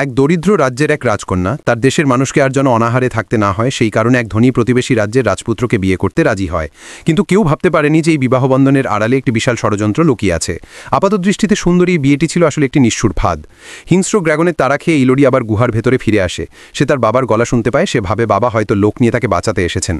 এক দরিদ্র রাজ্যের এক রাজকন্যা তার দেশের মানুষকে আর যেন অনাহারে থাকতে না হয় সেই কারণে এক ধনী প্রতিবেশী রাজ্যের রাজপুত্রকে বিয়ে করতে রাজি হয়। কিন্তু কেউ ভাবতে পারেনি যে এই বিবাহবন্ধনের আড়ালে একটি বিশাল ষড়যন্ত্র লুকিয়ে আছে। আপাতদৃষ্টিতে সুন্দরী বিয়েটি ছিল আসলে একটি নিষ্ঠুর ফাঁদ। হিংস্র ড্রাগনের তাড়া খেয়ে ইলোরি আবার গুহার ভেতরে ফিরে আসে। সে তার বাবার গলা শুনতে পায়। সে ভাবে বাবা হয়তো লোক নিয়ে তাকে বাঁচাতে এসেছেন।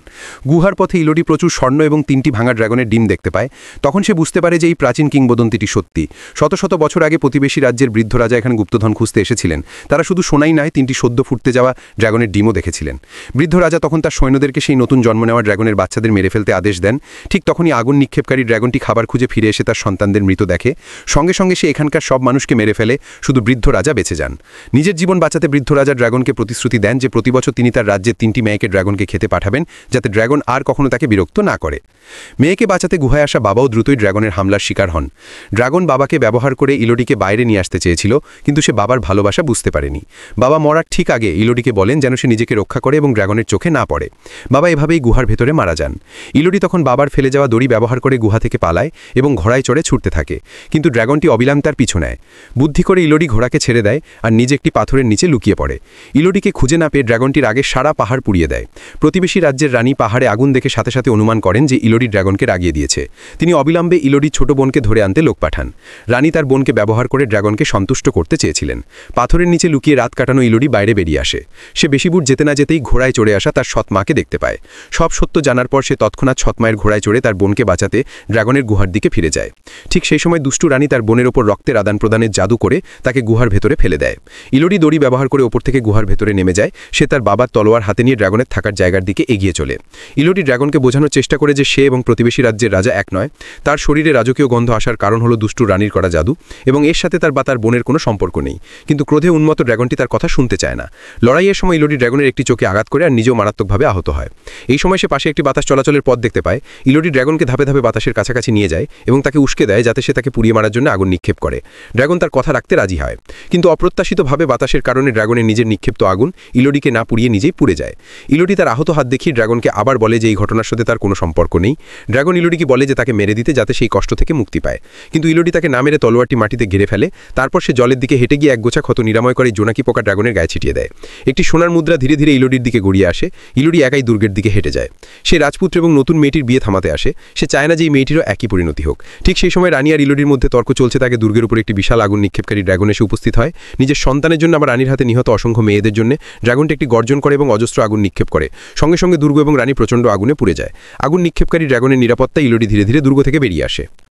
গুহার পথে ইলোরি প্রচুর স্বর্ণ এবং 3টি ভাঙা ড্রাগনের ডিম দেখতে পায়। তখন সে বুঝতে পারে যে এই প্রাচীন কিংবদন্তিটি সত্যি। শত শত বছর আগে প্রতিবেশী রাজ্যের বৃদ্ধ রাজা এখানে গুপ্তধন খুঁজতে এসেছিলেন। তারা শুধু সোনাই নয়, 3টি সদ্য ফুটতে যাওয়া ড্রাগনের ডিমও দেখেছিলেন। বৃদ্ধ রাজা তখন তার সৈন্যদেরকে সেই নতুন জন্ম নেওয়া ড্রাগনের বাচ্চাদের মেরে ফেলতে আদেশ দেন। ঠিক তখনই আগুন নিক্ষেপকারী ড্রাগনটি খাবার খুঁজে ফিরে এসে তার সন্তানদের মৃত দেখে। সঙ্গে সঙ্গে সে এখানকার সব মানুষকে মেরে ফেলে, শুধু বৃদ্ধ রাজা বেঁচে যান। নিজের জীবন বাঁচাতে বৃদ্ধ রাজা ড্রাগনকে প্রতিশ্রুতি দেন যে প্রতি বছর তিনি তার রাজ্যের 3টি মেয়েকে ড্রাগনকে খেতে পাঠাবেন, যাতে ড্রাগন আর কখনো তাকে বিরক্ত না করে। মেয়েকে বাঁচাতে গুহায় আসা বাবাও দ্রুতই ড্রাগনের হামলার শিকার হন। ড্রাগন বাবাকে ব্যবহার করে ইলোরিকে বাইরে নিয়ে আসতে চেয়েছিল, কিন্তু সে বাবার ভালোবাসা বুঝতে পারেনি। বাবা মরার ঠিক আগে ইলোরিকে বলেন যেন সে নিজেকে রক্ষা করে এবং ড্রাগনের চোখে না পড়ে। বাবা এভাবেই গুহার ভেতরে মারা যান। ইলোরি তখন বাবার ফেলে যাওয়া দড়ি ব্যবহার করে গুহা থেকে পালায় এবং ঘোড়ায় চড়ে ছুটতে থাকে, কিন্তু ড্রাগনটি অবিরাম তার পিছু নেয়। বুদ্ধি করে ইলোরি ঘোড়াকে ছেড়ে দেয় আর নিজে একটি পাথরের নিচে লুকিয়ে পড়ে। ইলোরিকে খুঁজে না পেয়ে ড্রাগনটির আগে সারা পাহাড় পুড়িয়ে দেয়। প্রতিবেশী রাজ্যের রানী পাহাড়ে আগুন দেখে সাথে সাথে অনুমান করেন যে ইলোরি ড্রাগনকে রাগিয়ে দিয়েছে। তিনি অবিলম্বে ইলোরির ছোট বোনকে ধরে আনতে লোক পাঠান। রানী তার বোনকে ব্যবহার করে ড্রাগনকে সন্তুষ্ট করতে চেয়েছিলেন। পাথরের নিচে লুকিয়ে রাত কাটানো ইলোরি বাইরে বেরিয়ে আসে। সে বেশি দূর যেতে না যেতেই ঘোড়ায় চড়ে আসা তার সৎ মাকে দেখতে পায়। সব সত্য জানার পর সে তৎক্ষণাৎ সৎ মায়ের ঘোড়ায় চড়ে তার বোনকে বাঁচাতে ড্রাগনের গুহার দিকে ফিরে যায়। ঠিক সেই সময় দুষ্টু রানী তার বোনের ওপর রক্তের আদান প্রদানের জাদু করে তাকে গুহার ভেতরে ফেলে দেয়। ইলোরি দড়ি ব্যবহার করে ওপর থেকে গুহার ভেতরে নেমে যায়। সে তার বাবার তলোয়ার হাতে নিয়ে ড্রাগনের থাকার জায়গার দিকে এগিয়ে চলে। ইলোরি ড্রাগনকে বোঝানোর চেষ্টা করে যে সে এবং প্রতিবেশী রাজ্যের রাজা এক নয়। তার শরীরে রাজকীয় গন্ধ আসার কারণ হলো দুষ্টু রানীর করা জাদু, এবং এর সাথে তার বা তার বোনের কোনো সম্পর্ক নেই। কিন্তু ক্রোধে উন্মত্ত ড্রাগনটি তার কথা শুনতে চায় না। লড়াইয়ের সময় ইলোরি ড্রাগনের একটি চোখে আঘাত করে আর নিজেও মারাত্মকভাবে আহত হয়। এই সময় সে পাশে একটি বাতাস চলাচলের পথ দেখতে পায়। ইলোরি ড্রাগনকে ধাপে ধাপে বাতাসের কাছাকাছি নিয়ে যায় এবং তাকে উস্কে দেয় যাতে সে তাকে পুড়িয়ে মারার জন্য আগুন নিক্ষেপ করে। ড্রাগন তার কথা রাখতে রাজি হয়, কিন্তু অপ্রত্যাশিতভাবে বাতাসের কারণে ড্রাগনের নিজের নিক্ষিপ্ত আগুন ইলোরিকে না পুড়িয়ে নিজেই পুড়ে যায়। ইলোরি তার আহত হাত দেখিয়ে ড্রাগনকে আবার বলে যে এই ঘটনার সাথে তার কোনো সম্পর্ক নেই। ড্রাগন ইলোরিকে বলে যে তাকে মেরে দিতে, যাতে সেই কষ্ট থেকে মুক্তি পায়। কিন্তু ইলোরি তাকে না মেরে তলোয়ারটি মাটিতে ঘিরে ফেলে। তারপর সে জলের দিকে হেঁটে গিয়ে একগোছা ক্ষত নিরাময় করে জোনাকি পোকা ড্রাগনের গায়ে ছিটিয়ে দেয়। একটি সোনার মুদ্রা ধীরে ধীরে ইলোরির দিকে গড়িয়ে আসে। ইলোরি একাই দুর্গের দিকে হেঁটে যায়। সে রাজপুত্র এবং নতুন মেয়েটির বিয়ে থামাতে আসে। সে চায় না যে এই মেয়েটিরও একই পরিণতি হোক। ঠিক সেই সময় রানী আর ইলোরির মধ্যে তর্ক চলছে। তাকে দুর্গের উপর একটি বিশাল আগুন নিক্ষেপকারী ড্রাগন এসে উপস্থিত হয়। নিজের সন্তানের জন্য আবার রানীর হাতে নিহত অসংখ্য মেয়েদের জন্য ড্রাগনটি একটি গর্জন করে এবং অজস্র আগুন নিক্ষেপ করে। সঙ্গে সঙ্গে দুর্গ এবং রানী প্রচণ্ড আগুনে পুড়ে যায়। আগুন নিক্ষেপকারী ড্রাগনের নিরাপত্তা ইলোরি ধীরে ধীরে দুর্গ থেকে বেরিয়ে আসে।